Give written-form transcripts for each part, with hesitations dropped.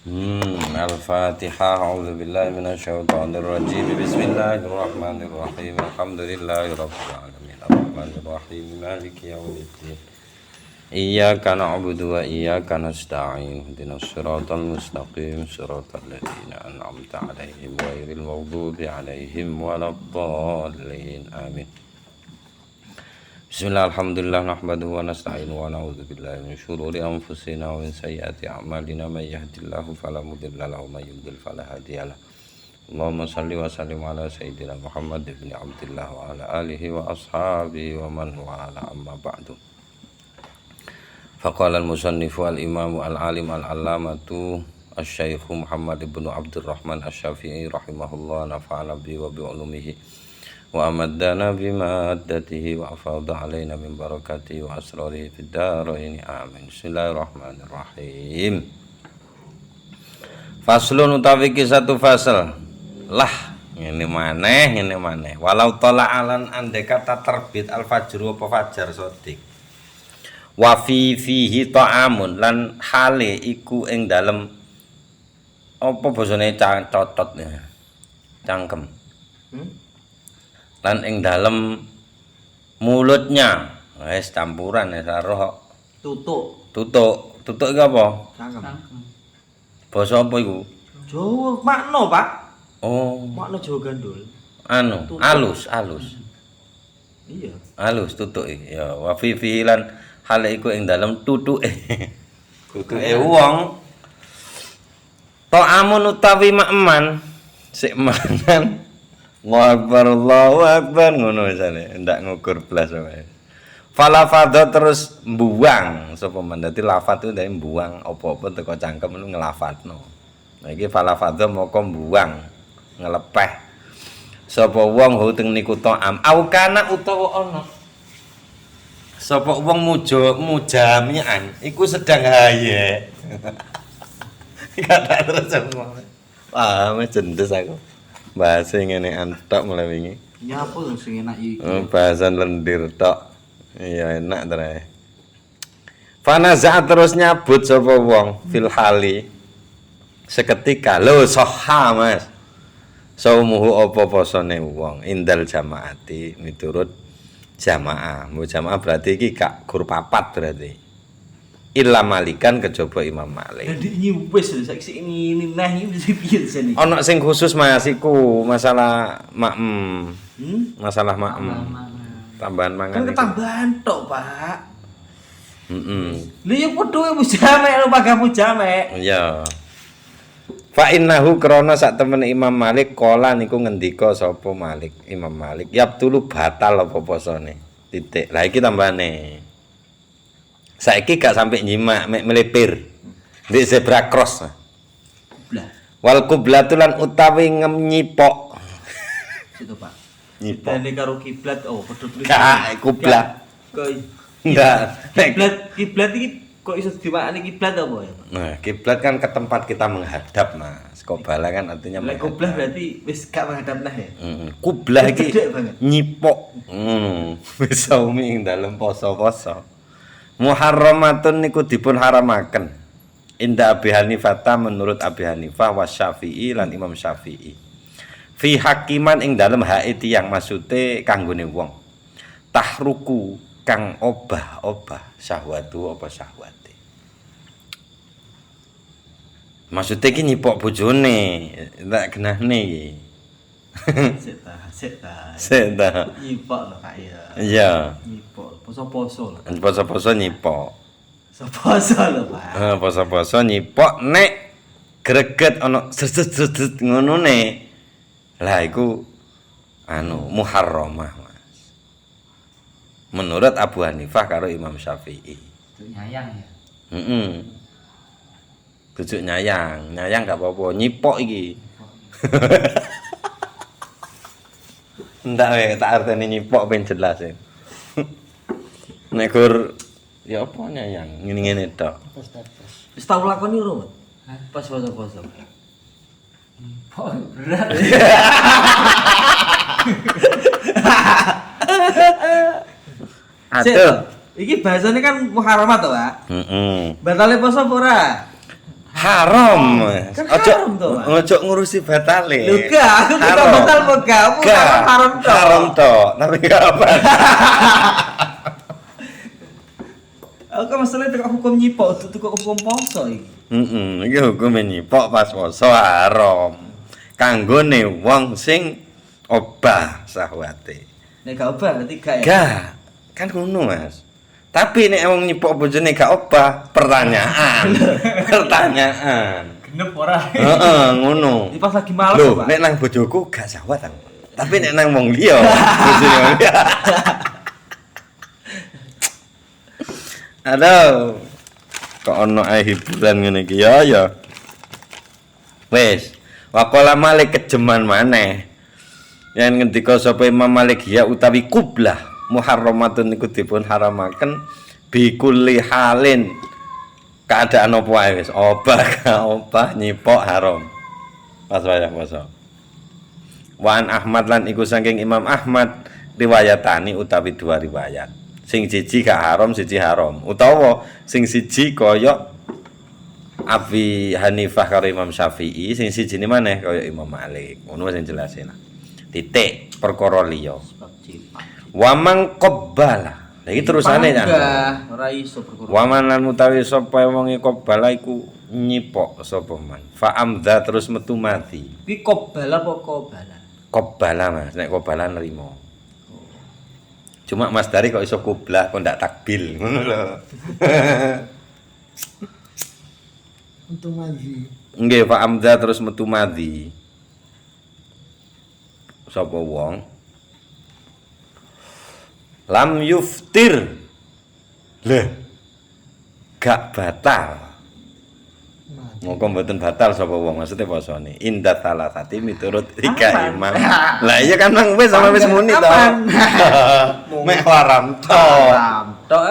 Al-Fatihah. A'udzubillahi minasyaitonirrajim. Bismillahirrahmanirrahim. Alhamdulillahirabbil alamin. Arrahmanirrahim. Maliki yaumiddin. Iyyaka na'budu wa iyyaka nasta'in. Ihdinas siratal mustaqim. Siratal ladzina an'amta 'alaihim ghairil maghdubi 'alaihim waladdallin. Amin. Bismillah, alhamdulillah, nahmaduhu wa nasta'inu wa na'udzu billahi min syururi anfusina wa min sayyiati a'malina may yahdihillahu fala mudilla lahu wa may yudlil fala hadiyalah. Allahumma shalli wa sallim ala sayyidina Muhammad ibn Abdillah wa ala alihi wa ashabihi wa man wala, amma ba'du. Faqala al-musannifu al-imamu al-alim al-allamatu asy-syaikh Muhammad ibn Abdurrahman asy-Syafi'i rahimahullah, nafa'ana bi wa bi ulumihi wa amaddana bimaddatihi wa afadha alaina min barakatihi wa asrarihi fid dharain amin. Bismillahirrahmanirrahim. Faslun utawi iki satu fasal. Lah, ini maneh. Walau tala'alan andai kata terbit al-fajru apa fajar sodik. Wa fihi ta'amun lan hale iku ing dalem apa basane cotot cangkem. Lan ing dalem mulutnya wis campuran ya roh tutuk iki apa? Cangkem. Basa apa iku? Jawa makna, Pak. Oh, Makna Jawa gandul. alus. Iya. Alus tutuk iki. Ya wa fi lan hal iku ing dalem tutuke. Tutuke wong. Ta'amun utawi makman sik mangan. Allahu akbar ngono misale ndak ngukur blas wae. Falafadha terus mbuang sapa men dadi lafat itu ndek mbuang apa-apa teko cangkem lu nglafatno. Nah iki falafadha moko mbuang ngelepeh sapa wong hu teng niku ta'am au kana utawa ana. Sapa wong mujamian iku sedang haye. Kata terus ngomong. Wah, cendes aku. Bahasa ngene antok mulai wingi. Nyapa sing enak iki? Bahasan lendir tok. Iya enak tenan. Fanaza terus nyabut sapa wong fil hali. Seketika lho soha Mas. Saumuhu apa posone wong indal jamaati miturut jamaah. Mu jamaah berarti iki gak gur papat berarti. Illa malikan kejaba Imam Malik. Jadi ini wis saiki ini nah iki mesti piye sene? Ana sing khusus Mas iku masalah makmum. Masalah makmum. Tambahan mangan. Kan ketambahan tok, Pak. Heeh. Lha ya padha mujamek lho Pak mujamek. Iya. Fa innahu krana sak temene Imam Malik kala niku ngendika sapa Malik, Imam Malik, yabtulu batal apa posone. Titik. Lah iki tambahane. Saiki gak sampai nyimak, mek melipir. Di zebra cross. Lah, Wal qiblatulan utawi nyipok. situ Pak. Nyipok. Dene karo kiblat padha tulis. Gak kublat. Kok Enggak. kiblat iki kok iso dimakani kiblat apa ya, Pak? Nah, kiblat kan ke tempat kita menghadap, Mas. Qiblah kan artinya Lek menghadap. kiblat berarti wis gak menghadap nah ya. Kublah iki Gede banget. nyipok. Wis saumi ing dalem poso-poso. Muharramatun niku dipun haramaken. Inda Abi Hanifah menurut Abi Hanifah wa Syafi'i lan Imam Syafi'i. Fi hakiman ing dalem hae tiyang maksude kanggone wong. Tahruku kang obah-obah syahwatu apa syahwate. Maksude iki nyipok bojone, tak genahne iki. Sik ta. Nyipok lho Pak ya. Iya. Nyipok poso-poso lho. Poso-poso nyipok. Poso lho Pak. Poso-poso nyipok nek greget ana sret ngono ne. Lah iku muharramah, Mas. Menurut Abu Hanifah karo Imam Syafi'i. Itu nyayang ya. Tujuk nyayang gak apa-apa, nyipok iki. Entak wae tak artine nyipok ben jelas e. Nek gur ya apa nyayang ngene-ngene tok. Wis tau lakoni ora, Mas? Pas poso-poso. Berat. Aduh. Iki bahasane kan muharramat to, Pak. Heeh. Batale poso apa ora? Haram. Kan haram toh, Mas. Ojo ngurusi batale. Lho gak, aku kita Haram. batal apa gak? Aku Gak. haram toh. Haram toh, tapi gak apa. Aku kan masalah itu hukum nyipok, itu hukum poso iki. Iki hukume nyipok pas poso haram. Kanggone wong sing obah syahwate. Nek gak obah berarti gak ya. Gak, kan ngono Mas. Tapi nek wong nyipok bojone gak obah, pertanyaan. Pertanyaan. Genep ora. Heeh, ngono. Ini pas lagi malam, Loh, Pak. nek nang bojoku gak syahwat aku. Tapi nek nang wong liya, bojone wong liya. Aduh. Kok ono ae hiburan ngene iki ya. Wis, waqala Malik kejeman maneh. Yen ngendika sapa Imam Malik ya utawi kublah muharramatun niku dipun haramaken bi kulli halin. Keadaan apa wae wis, obah gak obah nyipok haram. Pas wayah poso. Wan Ahmad lan iku saking Imam Ahmad riwayatani utawi dua riwayat. Sing siji gak haram, siji haram. Utawa sing siji kaya Abi Hanifah karo Imam Syafi'i, sing siji ne maneh kaya Imam Malik. Ngono sing jelasin. Titik perkara liya. Sebab cipak. Wa man qabbala. Lah iki terusane Enggak, kan. ora iso perkara. Wa man lan utawi sapa wong qabbala iku nyipok sapa man. Fa amdza terus metu mati. Iki kobala apa kobala? Qabbala Mas, nek qabbala nrimo. Cuma Mas Dari kok iso kublah kok ndak takbil ngono lho. Untuk mandi. Nggih, Pak Amda terus metu madi. Sapa wong? Lam yuftir. Leh. Gak batal. Mandi. Mongko mboten batal sapa wong maksudnya posone. Indah salatati miturut tiga Aman. imam. Lah iya kan nang wis sama wis muni to. Aman. Mek haram to. Haram. Tok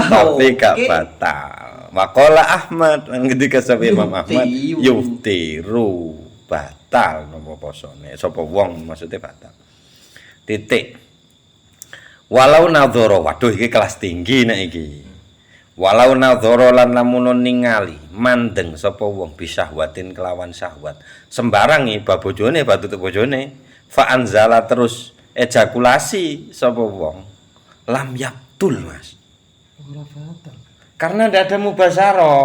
Tapi gak batal. Waqala Ahmad lan ketika sapa Imam Ahmad yuftiru batal napa posone. Sapa wong maksudnya batal. Titik. Walau nadhara, waduh iki kelas tinggi nek iki. Walau nadhara lan lamun ningali mandeng sapa wong bisahwatin kelawan syahwat. Sembarangi bab bojone, bab tutuk bojone. Fa anzala terus ejakulasi sapa wong. Lam yaktul, Mas. Ora batal. Karena ndak ada mubasyarah.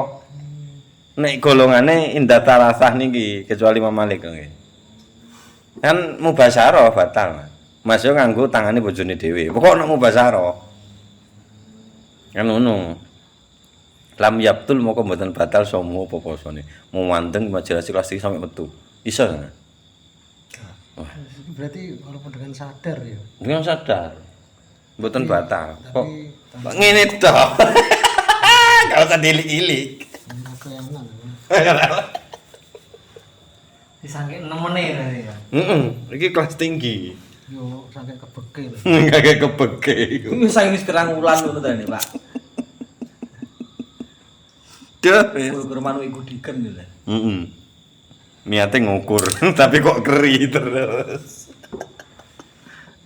Nek golongane indah talasah niki kecuali Imam Malik nggih. Kan mubasyarah batal, Mas. Mas yo nganggo tangane bojone dhewe. Pokok nek mubasyarah. Kan ngono. Lam yabtul moko mboten batal somo apa posone. Mau mandeng majelis kelas 3 sampai metu. Iso kan? Berarti walaupun dengan sadar ya. Dengan sadar. Mboten batal. Kok Tapi ngene toh. Kalau tak dilik-ilik. keyanan. disangke nemene ya. Iki kelas tinggi. Yo sampai kebekil. Enggak kebeke iku. Wis wis terang wulan ngono ta Pak. Duh. Kur manuk iku diken lho. Niate ngukur, tapi kok keri terus.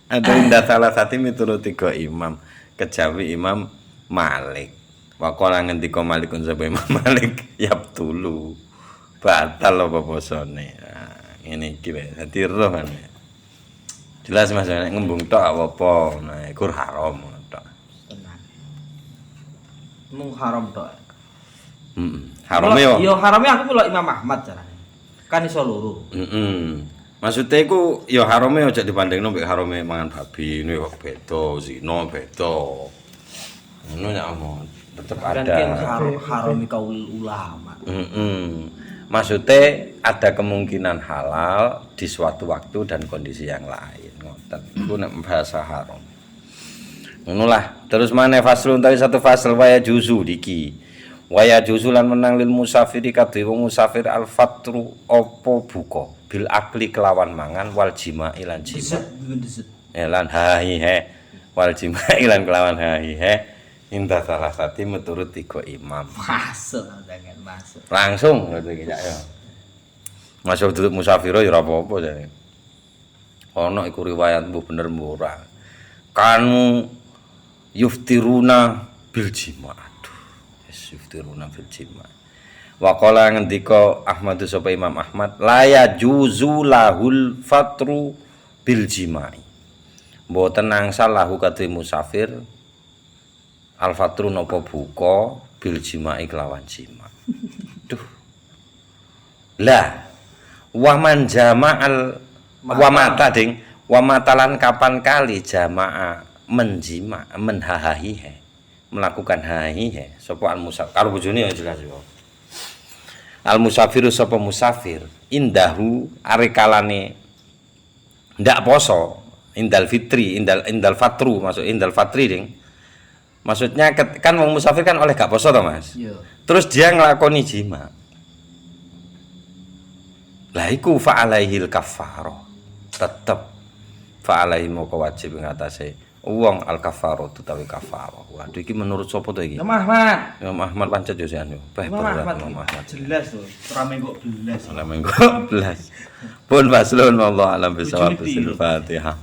Ada indah salah satu miturut tiga imam, kejawi Imam Malik. Waqala ngendika Malikun sapa Imam Malik, yabtulu. Batal apa posone. Nah, ngene iki wae. Dadi roh kan. Jelas Mas nek ngembung tok apa, nah iku haram tok. Tenan. Mung haram tok. Harame yo. Yo harame aku melok Imam Ahmad carane. Kan iso loro. Maksudnya iku ya harame aja dibandingno mbek harame mangan babi, ini kok beda, zina beda. Ngono ya omong. Tetep Kan ada. haram kaul ulama. Maksudnya ada kemungkinan halal di suatu waktu dan kondisi yang lain. Ngoten. Iku nek bahasa haram. Ngono lah. Terus maneh faslun tapi satu fasal waya juzu diki. Waya juzulan menang lil musafiri kadhe wong musafir al fatru opo buka bil akli kelawan mangan wal jima'i lan jima. Deset. Lan hahi he wal jima'i lan kelawan hahi he indah salah satu menurut tiga imam. Masuk dengan masuk. Langsung ngono iki ya. Masuk duduk musafiro ya ora apa-apa jane. Ana iku riwayat mbuh bener mbuh ora. Kanu yuftiruna bil jima'. Yuftiruna fil jima. Wa qala ngendika Ahmad sapa Imam Ahmad la yajuzu lahul fatru bil jima'i. Mboten angsal lahu kadhe musafir al fatru napa buka bil jima'i kelawan jima. Duh. Lah wa man jama'al wa mata ding wa matalan kapan kali jama'a menjima menhahahihe melakukan hahihe sapa al musafir karo bojone ya jelas yo. Al musafiru sapa musafir indahu arekalane ndak poso indal fitri indal fatru maksud indal fatri ding maksudnya kan wong musafir kan oleh gak poso to Mas Iya. terus dia nglakoni jima lah iku fa alaihil kafarah tetep fa alaihi moko wajib ngatasi wong al kafarah utawi kafarah. Waduh iki menurut sapa to iki? Imam Ahmad. Imam Ahmad pancet yo anu. Imam Ahmad. Jelas tuh. Rame kok belas. Salam engko belas. Pun faslun wallahu alam bisawab. Fatihah.